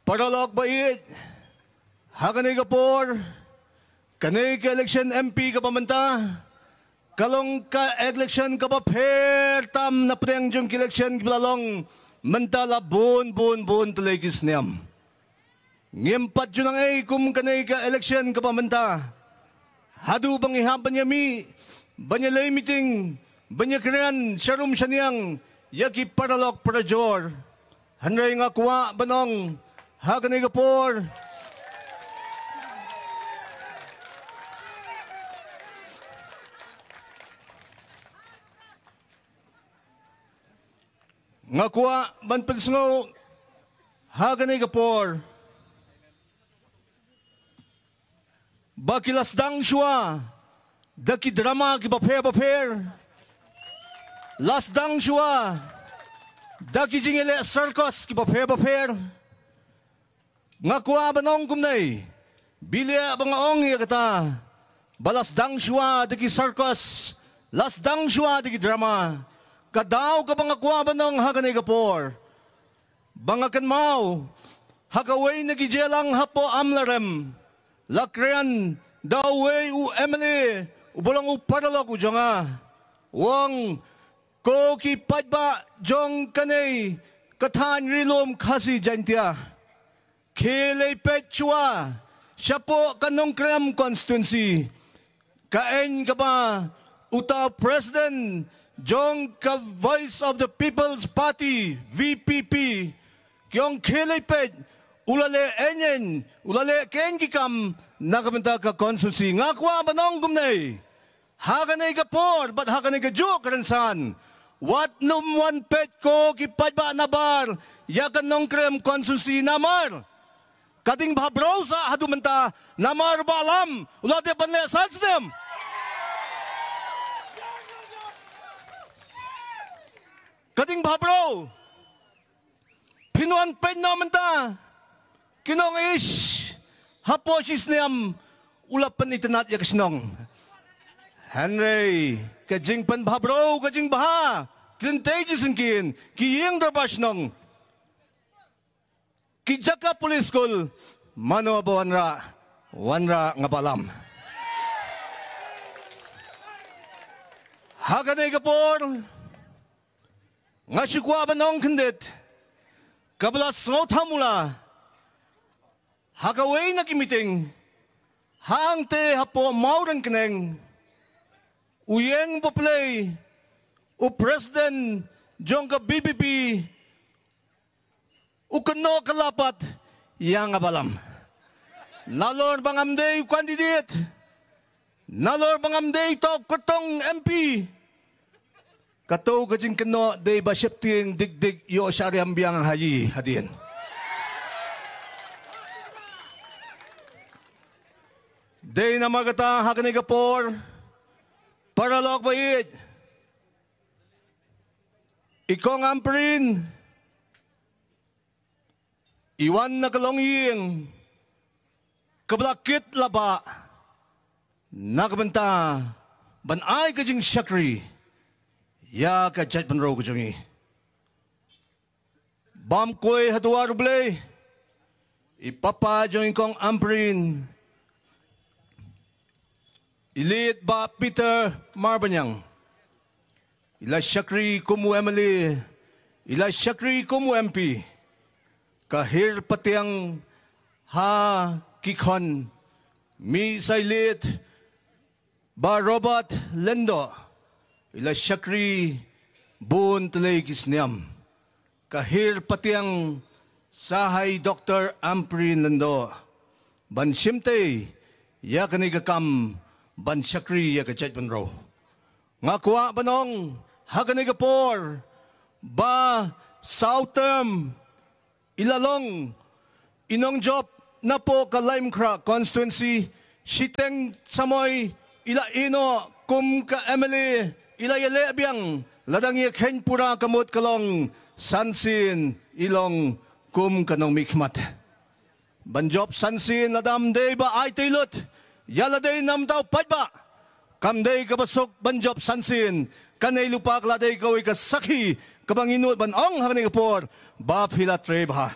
Paralog bait, haganay kapor, kanay ka election MP ka pamanta, kalong ka election ka pa tam na preng jong election kilalong mantala bun tulay kisniam. Ngimpat yun ang ay kum kanay ka election ka pamanta, hadu bang ihaban yami, banyalay meeting, banyakran, syarum syaniyang, yaki paralog parajor, hanray nga kuwa banong, haganay kapor, nga kuwa banpansngo, haganay kapor, bakilasdang siya, daki drama kibaper, lasdang siya, daki jingile circus kibaper, nga kuwa banong kumnay, bilia bangaong iya kata, balasdang siya, daki circus, lasdang siya, daki drama, kadaw ka bang kuwa banong haganay kapor, bangakan mau, hagaway nagijelang hapo amlarem, lakrean, daway u Emily, ubulang u paralog u jonga, wang ko ki padba jong kanay, katan rilom kasi jantia, kilay petchua, siya po kanong krem constituency, kain ka ba, uta President, jong ka Voice of the People's Party, VPP, kiyong kilay pet, ulale enyen, ulale kengikam, nakabenta ka constituency, nga kwa banong gumnay, haganay kapor, bat haganay ka juk karansan, wat numwan pet ko, kipad ba nabar, yakan nong krem constituency namar, kating bahabraw sa hadumenta, namar ba alam, ulate banle sansdem, kating bahabraw, pinuan pen naman ta, kinong ish, hapo sisniyam, ulapan itanat ya kasinong. Henry, kajing pan bahabraw, kajing baha, klintay jisengkin, kiyeng drabas nong, kijaka police school, mano abo wanra nga balam. Haganay kapor, nga sikwa ba nong kandit, kabala sngot hamula, hagaway na kimiting, haang te hapo mauran kineng, uyeng poplay, u President jong ka BBB, u kano kalapat, yang abalam. Nalor bangamday candidate, nalor bangamday to kutong MP, kato kajing kano day basyepting digdig yo syariam biang haji hadin. Day na magata haganay kapor, paralog bait, ikong amperin, iwan na kalongying, kablakit laba, nakabanta, banay kajing syakri, ya kajat banro kajungi. Bam koy hatuwa rublay, ipapa jong ikong amperin, ilit ba Peter Marbanyang, ila syakri kumu Emily, ila syakri kumu MP, kahir patiang ha kikon, mi sa ilit ba Robert Lendo, ila syakri bun tulay kisniam, kahir patiang sahay Dr. Amprin Lendo, ban simte, ya kanigakam, ban syakri ya kachat banro. Nga kuwa banong, haganay kapor, ba South term, ilalong, inong job na po ka Limecra constituency, siteng samoy, ila ino, kum ka Emily, ila yale abiyang, ladang ken pura kamot kalong, sansin, ilong, kum kanong mikmat. Ban job sansin, ladam day ba ay tilot, yaladay nam daw padba, kamday kabasok banjop sansin, kanay lupa kladay kawi kasaki, kabanginut ban ong hakanay kapor, bap hilat rebha.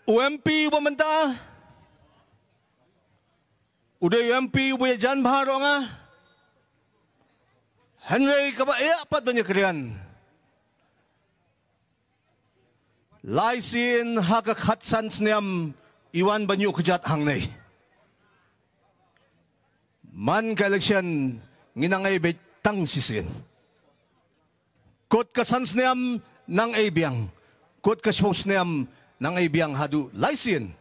UMP wamanta. Uday UMP ubayajan baharo nga. Henry kabaya pat banyak kalian. Laisin hakakhatsan sniam iwan banyu kejat hangnay. Man ka eleksyon nginangay betang sisin. Kot ka sansniam nang aibiyang. Kot ka sniam nang aibiyang hadu laisin.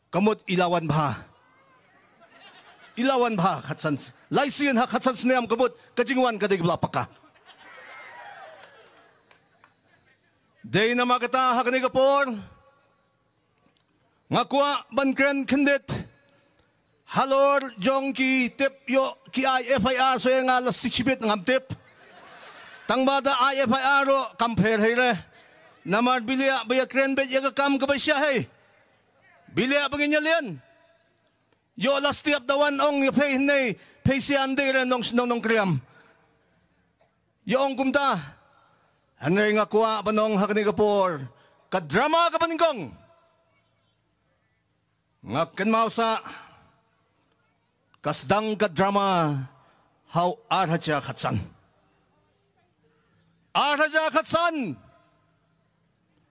Kamot ilawan bah. Ilawan bah khatsans. Laisin ha khatsans niam kamot kajingwan kadig blapaka. Day na makata ha kanigapor. Ngakwa bankren kendit. Halor jong ki tip yo ki IFIR so yang alas siksibit ngam tip. Tangbada IFIR ro kamper heire. Namar bilia baya kren bet yaga kam kabasya hey. Bilia banginyalian. Yo last tiap dawan ong yo pay hinay pay si ande ren nong kriyam. Yo ong kumta. Hanay nga kuwa banong hakanigapor. Kadrama ka paningkong. Ngakken mausa. Kasdang kadrama. How arhaja khatsan. Arhaja khatsan.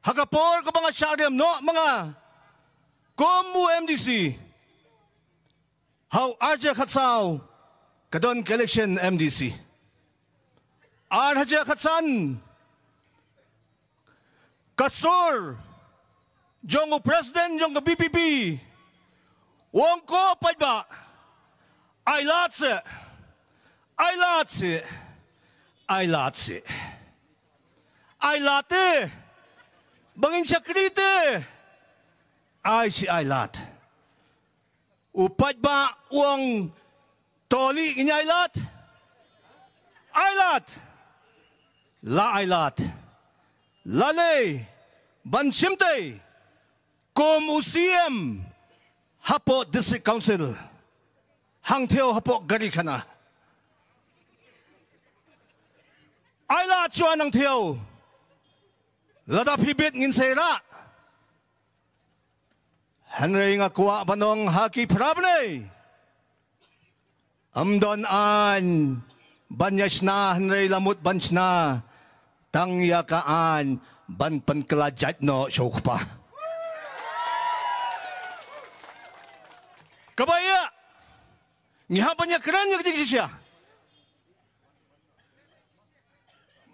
Hagapor ka mga syariam no mga. Komu MDC. How arja khatsaw. Kadon ka election MDC. Arhaja khatsan. Kasur. Jong president jong BPP. Wong ko pa ba? Ay latse. Ay latse. Ay latse. Ay late. Bangin siya krite. Ay si ay lat. Upad ba uang toli inya ay lat? Ay lat. La ay lat. Lalay. Bansimte. Kum usiem. Hapo District Council. Hangteo hapo gari kana. Ay lat siya ng teo. Lada pibit ngin sera. Henry nga kuwa banong haki prabne. Amdon an. Banyas na Henry lamut bans na. Tangya kaan. Ban pankelajat no syok pa. Kabaya. Ngihapan niya keren niya ketik siya.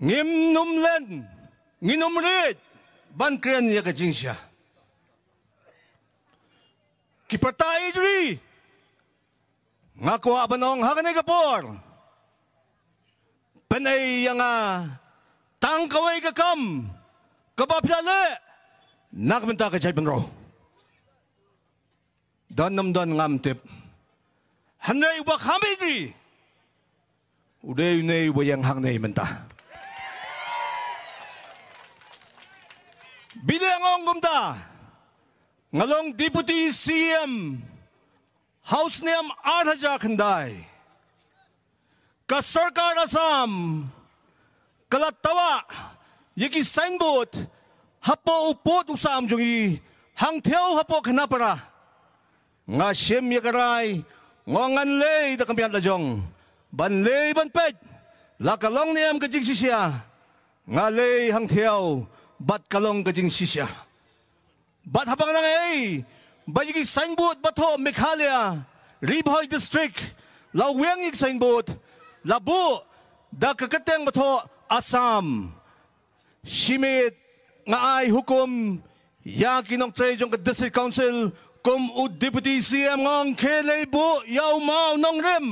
Ngim numlen. Nginumrit, ban kren ya kajing siya. Kipatay diri. Ngakuha banong haganay kapor. Panay yang tangkaway kakam. Kabapyale. Nakamenta ka chay banro. Don ngamtip. Hanay wak hamay diri. Uday unay wayang hangnay menta. Bilang gumta, ngalong Deputy CM, House niyam Arhaja Kanday, Kasarkar Asam, Kalatawa, Yaki signboard, Hapo upot usam jungi, Hangteo hapo kanapara, Nga siyem yakaray, Ngongan lay da kampiyan lajong, Banlay banped, Lakalong niyam kajing sisya, Nga lay hangteo, Bat kalong kajing sisya. Bat habang nang bayigi signboard bato Mekhalia, Ribhoy District, Lawengig signboard, Labu, da kakateng bato Assam. Shimit nga ay hukum, yakin ng trade yung District Council, kum u Deputy CM ngong kelebo, yaw mau nong rem,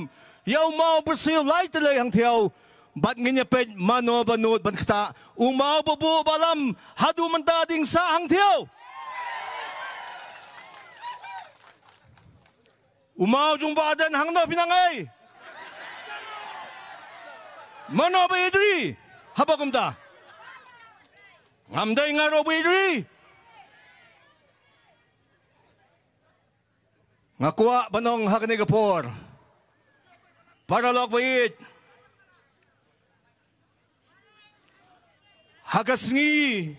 yaw mau Brazil, light talay hang tiyaw, bat nganyapet mano banut ban kata, umaw bubu balam hadu mantading sa hangtiyaw. Umaw jung badan hangna pinangay. Mano ba idri? Habakumta. Ngamday nga ro ba idri? Ngakuha banong hakanigapor. Paralog ba it? Hagasngi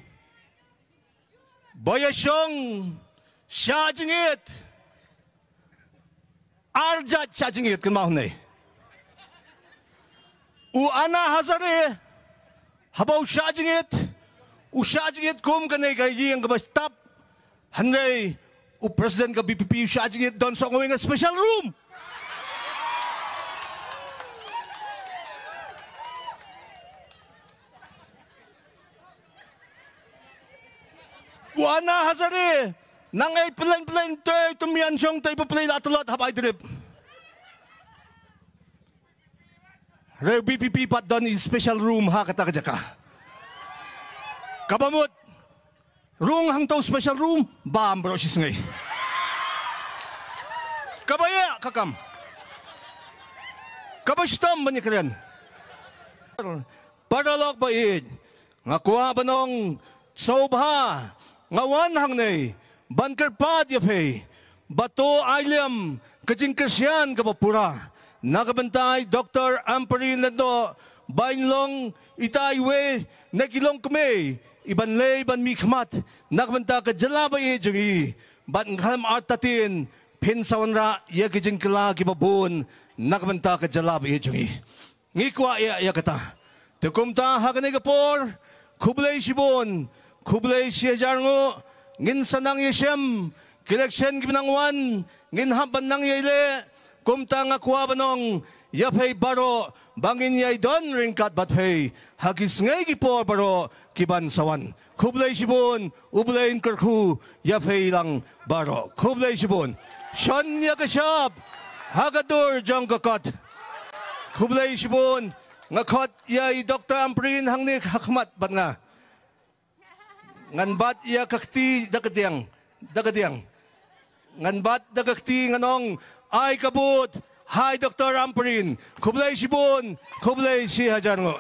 Boyasyong Syajingit Arjat Syajingit Kemahunay Uana Hazare Habaw Syajingit Usyajingit kum kanay kayiyang kabastap Hanay President ka BPP Syajingit doon sa ngawing special room Uana Hazare nang ay plan tay tumiyan siyang tay pa play latulot habay drip. Re BPP pat doon special room ha kata ka. Kabamot room hang taw special room bam bro sis ngay. Kabaya kakam. Kabastam manikren. Paralog ba id nga kuha ba nung sobha ngawan hangnay banker pad yapay bato ayam kajingkasyan kapapura nakabantay Dr. Amperin Lando bainlong itaywe nakilong kame ibanlay ban mikmat nakabanta ka jalabay jungi ban kalam artatin pinsawanra ya kajingkala kipabun nakabanta ka jalabay jungi ngikwa ya kata tukumta haganay kapor kublay sibon Kublay siya jarngo, ngin sanang yesyem, kileksyen gibinangwan, ngin hampan nang yele, kumta nga kuwa banong, yapay baro, bangin yay don ringkat batpay, hagis ngay gipor baro, kiban sawan. Kublay sibon, ublayin kerku, yapay lang baro. Kublay sibon, syon yakasyap, hagadur jang kakot. Kublay sibon, ngakot yay Dr. Amperin hangnik hakmat bat nga. Ngan bat iya kakti dagadiang ngan bat dagakti nganong ay kabut hai Dr. Amperin kublay sibon kublay si hajar ngo